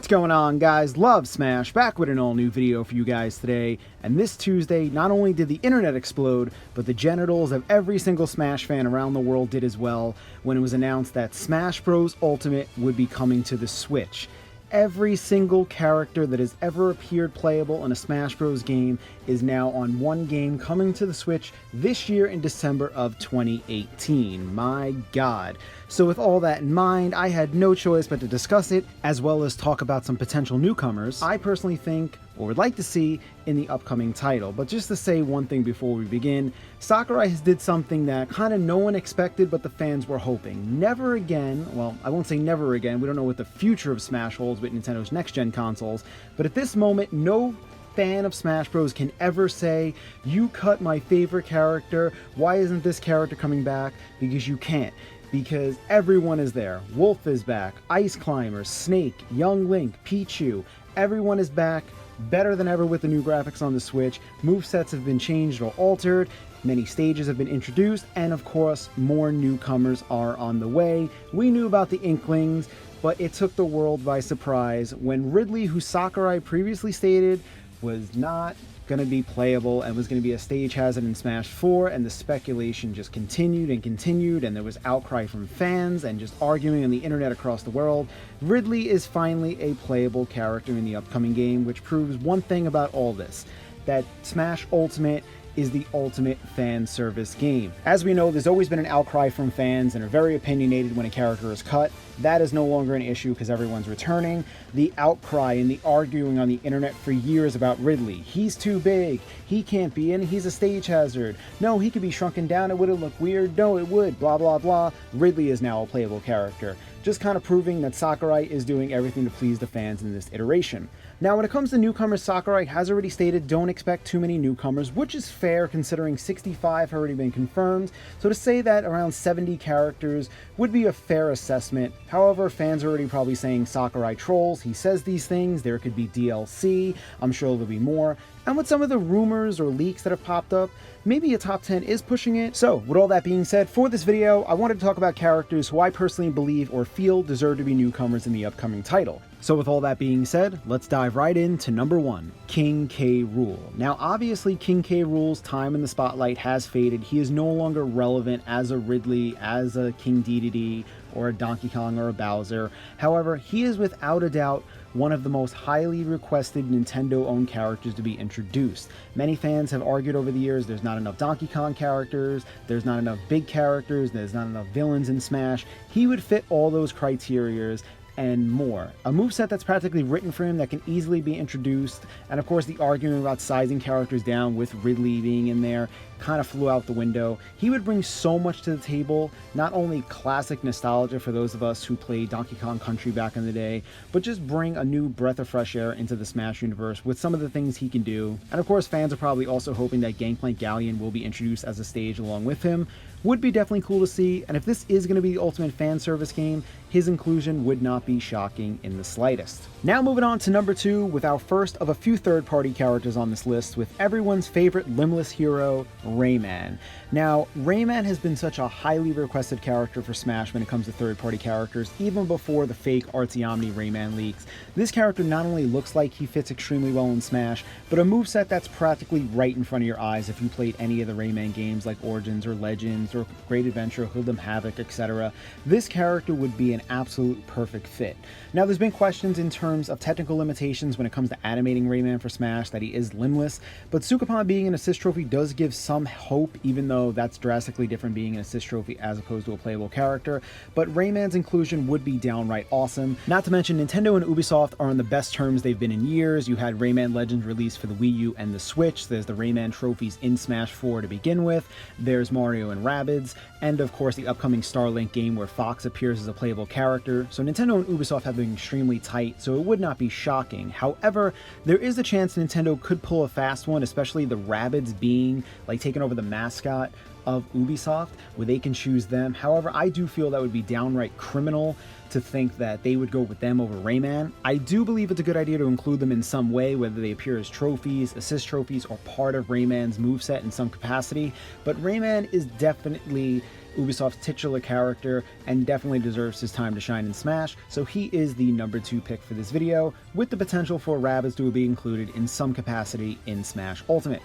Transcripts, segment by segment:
What's going on, guys? Love Smash, back with an all-new video for you guys today. And this Tuesday, not only did the internet explode, but the genitals of every single Smash fan around the world did as well when it was announced that Smash Bros. Ultimate would be coming to the Switch. Every single character that has ever appeared playable in a Smash Bros. Game is now on one game coming to the Switch this year in December of 2018. My God. So with all that in mind, I had no choice but to discuss it, as well as talk about some potential newcomers I personally think, or would like to see, in the upcoming title. But just to say one thing before we begin, Sakurai has did something that kind of no one expected but the fans were hoping. Never again, well, I won't say never again, we don't know what the future of Smash holds with Nintendo's next-gen consoles, but at this moment, no fan of Smash Bros. Can ever say, you cut my favorite character, why isn't this character coming back? Because you can't. Because everyone is there. Wolf is back, Ice Climber, Snake, Young Link, Pichu, everyone is back, better than ever with the new graphics on the Switch. Movesets have been changed or altered, many stages have been introduced, and of course, more newcomers are on the way. We knew about the Inklings, but it took the world by surprise when Ridley, who Sakurai previously stated was not going to be playable and was going to be a stage hazard in Smash 4, and the speculation just continued and continued, and there was outcry from fans and just arguing on the internet across the world. Ridley is finally a playable character in the upcoming game, which proves one thing about all this, that Smash Ultimate is the ultimate fan service game. As we know, there's always been an outcry from fans and are very opinionated when a character is cut. That is no longer an issue because everyone's returning. The outcry and the arguing on the internet for years about Ridley. He's too big. He can't be in. He's a stage hazard. No, he could be shrunken down. It wouldn't look weird. No, it would. Blah, blah, blah. Ridley is now a playable character. Just kind of proving that Sakurai is doing everything to please the fans in this iteration. Now, when it comes to newcomers, Sakurai has already stated don't expect too many newcomers, which is fair considering 65 have already been confirmed. So to say that around 70 characters would be a fair assessment. However, fans are already probably saying Sakurai trolls. He says these things. There could be DLC. I'm sure there'll be more. And with some of the rumors or leaks that have popped up, maybe a top 10 is pushing it. So, with all that being said, for this video, I wanted to talk about characters who I personally believe or feel deserve to be newcomers in the upcoming title. So with all that being said, let's dive right into number 1, King K. Rool. Now obviously King K. Rool's time in the spotlight has faded. He is no longer relevant as a Ridley, as a King Dedede, or a Donkey Kong or a Bowser. However, he is without a doubt one of the most highly requested Nintendo-owned characters to be introduced. Many fans have argued over the years there's not enough Donkey Kong characters, there's not enough big characters, there's not enough villains in Smash. He would fit all those criterias and more. A moveset that's practically written for him that can easily be introduced, and of course the argument about sizing characters down with Ridley being in there kind of flew out the window. He would bring so much to the table, not only classic nostalgia for those of us who played Donkey Kong Country back in the day, but just bring a new breath of fresh air into the Smash universe with some of the things he can do. And of course fans are probably also hoping that Gangplank Galleon will be introduced as a stage along with him. Would be definitely cool to see, and if this is going to be the ultimate fan service game, his inclusion would not be shocking in the slightest. Now moving on to number 2 with our first of a few third-party characters on this list, with everyone's favorite limbless hero, Rayman. Now, Rayman has been such a highly requested character for Smash when it comes to third-party characters, even before the fake Artsy Omni Rayman leaks. This character not only looks like he fits extremely well in Smash, but a moveset that's practically right in front of your eyes if you played any of the Rayman games like Origins or Legends or Great Adventure, Hoodlum Havoc, etc. This character would be an absolute perfect fit. Now, there's been questions in terms of technical limitations when it comes to animating Rayman for Smash, that he is limbless, but Sukapon being an assist trophy does give some hope, even though that's drastically different being an assist trophy as opposed to a playable character. But Rayman's inclusion would be downright awesome. Not to mention, Nintendo and Ubisoft are on the best terms they've been in years. You had Rayman Legends released for the Wii U and the Switch. There's the Rayman trophies in Smash 4 to begin with. There's Mario and Rabbids, and of course the upcoming Starlink game where Fox appears as a playable character. So Nintendo and Ubisoft have been extremely tight, so it would not be shocking. However, there is a chance Nintendo could pull a fast one, especially the Rabbids being like taking over the mascot of Ubisoft, where they can choose them. However, I do feel that would be downright criminal to think that they would go with them over Rayman. I do believe it's a good idea to include them in some way, whether they appear as trophies, assist trophies, or part of Rayman's moveset in some capacity, but Rayman is definitely Ubisoft's titular character and definitely deserves his time to shine in Smash, so he is the number 2 pick for this video, with the potential for Rabbids to be included in some capacity in Smash Ultimate.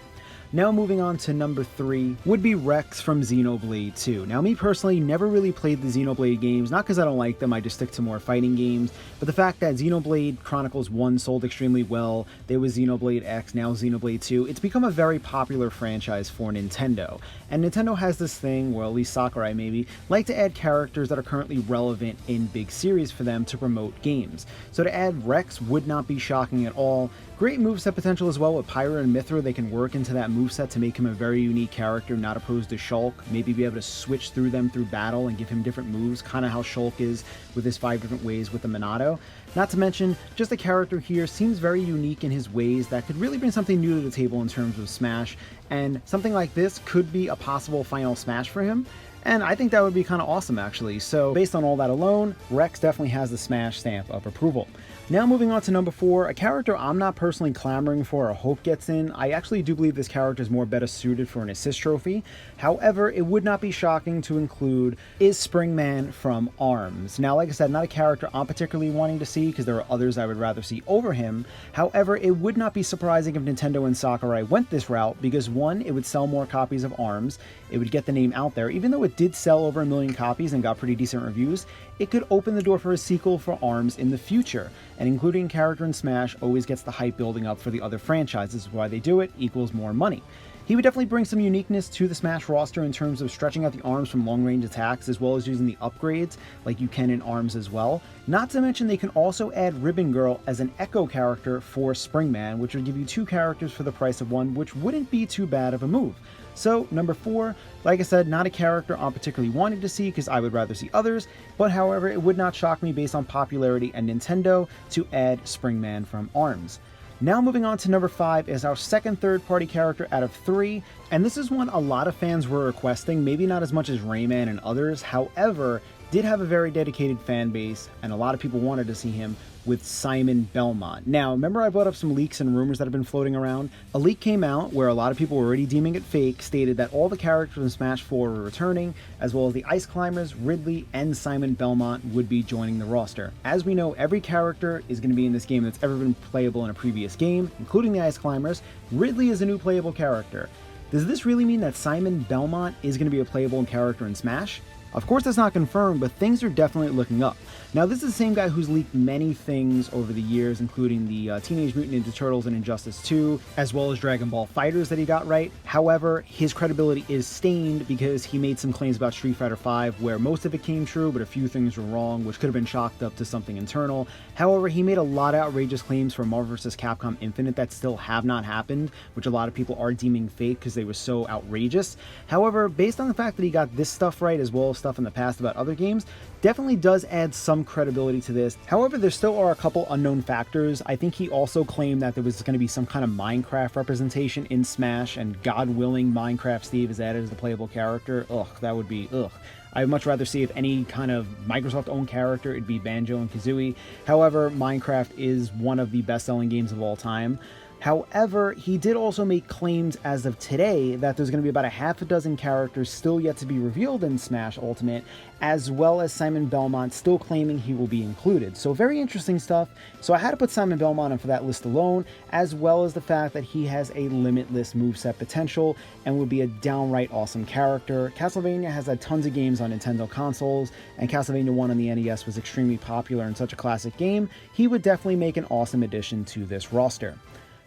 Now moving on to number 3 would be Rex from Xenoblade 2. Now me personally never really played the Xenoblade games, not because I don't like them, I just stick to more fighting games, but the fact that Xenoblade Chronicles 1 sold extremely well, there was Xenoblade X, now Xenoblade 2, it's become a very popular franchise for Nintendo. And Nintendo has this thing, well at least Sakurai maybe, like to add characters that are currently relevant in big series for them to promote games. So to add Rex would not be shocking at all. Great moveset potential as well with Pyra and Mithra. They can work into that moveset to make him a very unique character, not opposed to Shulk. Maybe be able to switch through them through battle and give him different moves, kind of how Shulk is with his 5 different ways with the Monado. Not to mention, just the character here seems very unique in his ways that could really bring something new to the table in terms of Smash, and something like this could be a possible final Smash for him. And I think that would be kind of awesome actually. So based on all that alone, Rex definitely has the Smash stamp of approval. Now moving on to number 4, a character I'm not personally clamoring for or hope gets in. I actually do believe this character is more better suited for an assist trophy. However, it would not be shocking to include is Springman from ARMS. Now like I said, not a character I'm particularly wanting to see because there are others I would rather see over him. However, it would not be surprising if Nintendo and Sakurai went this route because 1, it would sell more copies of ARMS, it would get the name out there. Even though it did sell over 1 million copies and got pretty decent reviews, it could open the door for a sequel for ARMS in the future. And including a character in Smash always gets the hype building up for the other franchises. Why they do it equals more money. He would definitely bring some uniqueness to the Smash roster in terms of stretching out the arms from long-range attacks as well as using the upgrades like you can in ARMS as well. Not to mention they can also add Ribbon Girl as an Echo character for Springman, which would give you 2 characters for the price of 1, which wouldn't be too bad of a move. So number 4, like I said, not a character I'm particularly wanting to see because I would rather see others, but however it would not shock me based on popularity and Nintendo to add Springman from ARMS. Now moving on to number 5 is our second third-party character out of 3, and this is one a lot of fans were requesting, maybe not as much as Rayman and others, however, did have a very dedicated fan base, and a lot of people wanted to see him with Simon Belmont. Now, remember I brought up some leaks and rumors that have been floating around? A leak came out where a lot of people were already deeming it fake, stated that all the characters in Smash 4 were returning, as well as the Ice Climbers, Ridley, and Simon Belmont would be joining the roster. As we know, every character is going to be in this game that's ever been playable in a previous game, including the Ice Climbers. Ridley is a new playable character. Does this really mean that Simon Belmont is going to be a playable character in Smash? Of course that's not confirmed, but things are definitely looking up. Now this is the same guy who's leaked many things over the years, including the Teenage Mutant Ninja Turtles and Injustice 2, as well as Dragon Ball FighterZ that he got right. However, his credibility is stained because he made some claims about Street Fighter V where most of it came true, but a few things were wrong, which could have been chalked up to something internal. However, he made a lot of outrageous claims for Marvel vs. Capcom Infinite that still have not happened, which a lot of people are deeming fake because they were so outrageous. However, based on the fact that he got this stuff right as well as stuff in the past about other games, definitely does add some credibility to this. However, there still are a couple unknown factors. I think he also claimed that there was going to be some kind of Minecraft representation in Smash, and God willing, Minecraft Steve is added as the playable character. Ugh, that would be ugh. I'd much rather see if any kind of Microsoft-owned character, it'd be Banjo and Kazooie. However, Minecraft is one of the best-selling games of all time. However, he did also make claims as of today that there's going to be about a half a dozen characters still yet to be revealed in Smash Ultimate, as well as Simon Belmont still claiming he will be included. So very interesting stuff. So I had to put Simon Belmont in for that list alone, as well as the fact that he has a limitless moveset potential and would be a downright awesome character. Castlevania has had tons of games on Nintendo consoles, and Castlevania 1 on the NES was extremely popular and such a classic game. He would definitely make an awesome addition to this roster.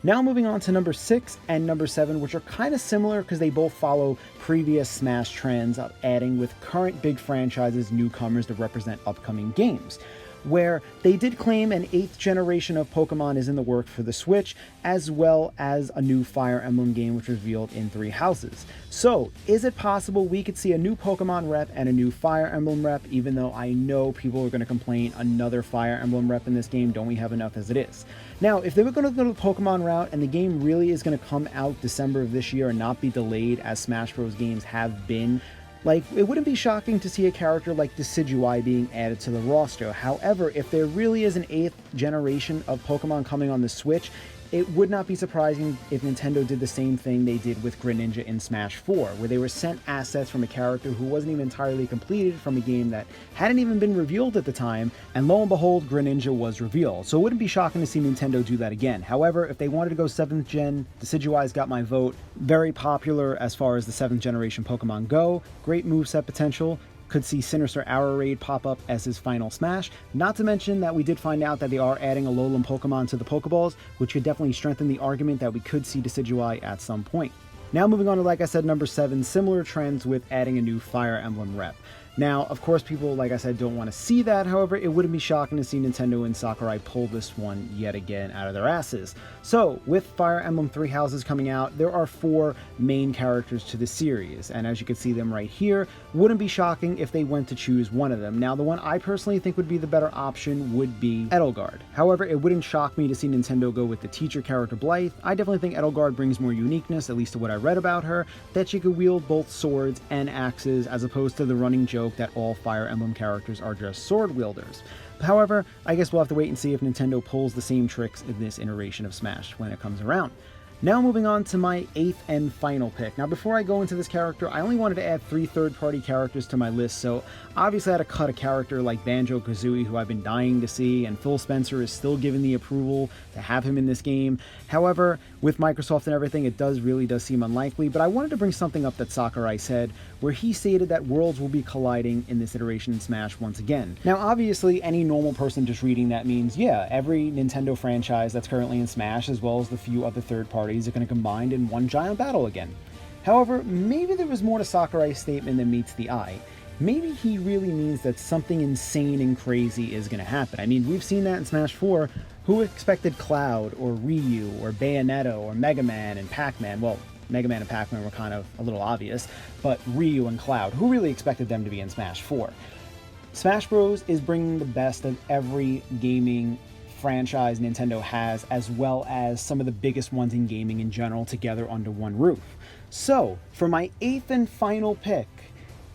Now moving on to number 6 and number 7, which are kind of similar because they both follow previous Smash trends of adding with current big franchises newcomers to represent upcoming games. where they did claim an 8th generation of Pokemon is in the works for the Switch, as well as a new Fire Emblem game which was revealed in 3 houses. So, is it possible we could see a new Pokemon rep and a new Fire Emblem rep, even though I know people are going to complain another Fire Emblem rep in this game, don't we have enough as it is? Now, if they were going to go the Pokemon route and the game really is going to come out December of this year and not be delayed as Smash Bros. Games have been, like, it wouldn't be shocking to see a character like Decidueye being added to the roster. However, if there really is an 8th generation of Pokemon coming on the Switch, it would not be surprising if Nintendo did the same thing they did with Greninja in Smash 4, where they were sent assets from a character who wasn't even entirely completed from a game that hadn't even been revealed at the time, and lo and behold, Greninja was revealed. So it wouldn't be shocking to see Nintendo do that again. However, if they wanted to go 7th gen, Decidueye's got my vote. Very popular as far as the 7th generation Pokemon go. Great moveset potential. Could see Sinister Arrow Raid pop up as his final smash, not to mention that we did find out that they are adding a Alolan Pokemon to the Pokeballs, which could definitely strengthen the argument that we could see Decidueye at some point. Now moving on to, like I said, number 7, similar trends with adding a new Fire Emblem rep. Now, of course, people, like I said, don't want to see that. However, it wouldn't be shocking to see Nintendo and Sakurai pull this one yet again out of their asses. So, with Fire Emblem 3 Houses coming out, there are 4 main characters to the series. And as you can see them right here, wouldn't be shocking if they went to choose one of them. Now, the one I personally think would be the better option would be Edelgard. However, it wouldn't shock me to see Nintendo go with the teacher character Blythe. I definitely think Edelgard brings more uniqueness, at least to what I read about her, that she could wield both swords and axes, as opposed to the running joke that all Fire Emblem characters are just sword wielders. However, I guess we'll have to wait and see if Nintendo pulls the same tricks in this iteration of Smash when it comes around. Now moving on to my 8th and final pick. Now before I go into this character, I only wanted to add 3 third-party characters to my list, so obviously I had to cut a character like Banjo-Kazooie, who I've been dying to see, and Phil Spencer is still giving the approval to have him in this game. However, with Microsoft and everything, it really does seem unlikely, but I wanted to bring something up that Sakurai said, where he stated that worlds will be colliding in this iteration in Smash once again. Now obviously, any normal person just reading that means, yeah, every Nintendo franchise that's currently in Smash, as well as the few other third parties, are going to combine in one giant battle again. However, maybe there was more to Sakurai's statement than meets the eye. Maybe he really means that something insane and crazy is going to happen. I mean, we've seen that in Smash 4. Who expected Cloud, or Ryu, or Bayonetta, or Mega Man and Pac-Man? Well, Mega Man and Pac-Man were kind of a little obvious, but Ryu and Cloud, who really expected them to be in Smash 4? Smash Bros. Is bringing the best of every gaming franchise Nintendo has, as well as some of the biggest ones in gaming in general, together under one roof. So, for my 8th and final pick,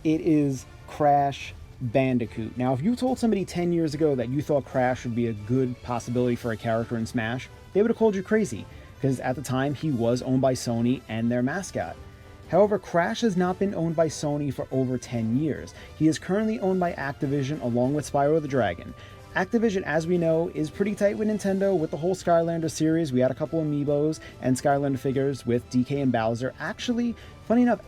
it is Crash Bandicoot. Now, if you told somebody 10 years ago that you thought Crash would be a good possibility for a character in Smash, they would have called you crazy, because at the time he was owned by Sony and their mascot. However, Crash has not been owned by Sony for over 10 years. He is currently owned by Activision along with Spyro the Dragon. Activision, as we know, is pretty tight with Nintendo with the whole Skylander series. We had a couple amiibos and Skylander figures with DK and Bowser. Actually, funny enough,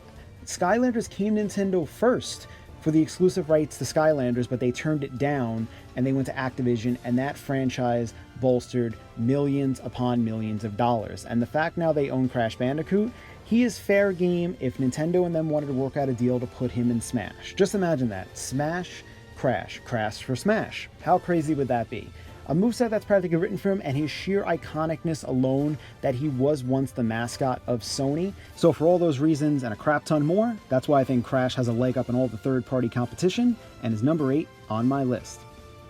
Skylanders came to Nintendo first for the exclusive rights to Skylanders, but they turned it down and they went to Activision, and that franchise bolstered millions upon millions of dollars. And the fact now they own Crash Bandicoot, he is fair game if Nintendo and them wanted to work out a deal to put him in Smash. Just imagine that. Smash, Crash, Crash for Smash. How crazy would that be? A moveset that's practically written for him, and his sheer iconicness alone that he was once the mascot of Sony. So for all those reasons and a crap ton more, that's why I think Crash has a leg up in all the third-party competition and is number 8 on my list.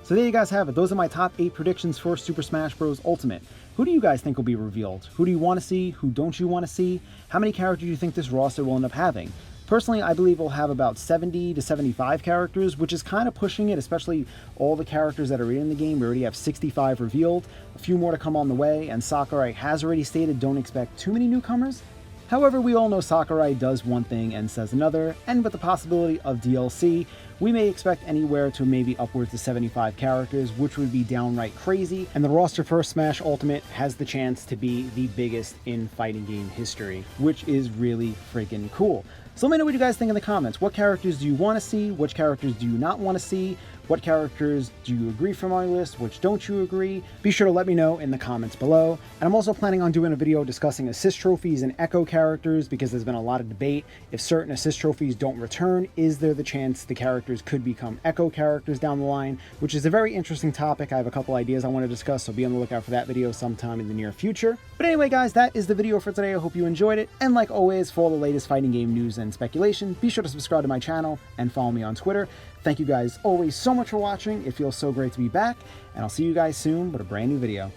So there you guys have it. Those are my top 8 predictions for Super Smash Bros. Ultimate. Who do you guys think will be revealed? Who do you want to see? Who don't you want to see? How many characters do you think this roster will end up having? Personally, I believe we'll have about 70 to 75 characters, which is kind of pushing it, especially all the characters that are in the game. We already have 65 revealed, a few more to come on the way, and Sakurai has already stated don't expect too many newcomers. However, we all know Sakurai does one thing and says another, and with the possibility of DLC, we may expect anywhere to maybe upwards to 75 characters, which would be downright crazy, and the roster for Smash Ultimate has the chance to be the biggest in fighting game history, which is really freaking cool. So let me know what you guys think in the comments. What characters do you want to see? Which characters do you not want to see? What characters do you agree from my list? Which don't you agree? Be sure to let me know in the comments below. And I'm also planning on doing a video discussing assist trophies and echo characters, because there's been a lot of debate. If certain assist trophies don't return, is there the chance the characters could become echo characters down the line? Which is a very interesting topic. I have a couple ideas I want to discuss, so be on the lookout for that video sometime in the near future. But anyway, guys, that is the video for today. I hope you enjoyed it. And like always, for all the latest fighting game news and speculation, be sure to subscribe to my channel and follow me on Twitter. Thank you guys always so much for watching. It feels so great to be back, and I'll see you guys soon with a brand new video.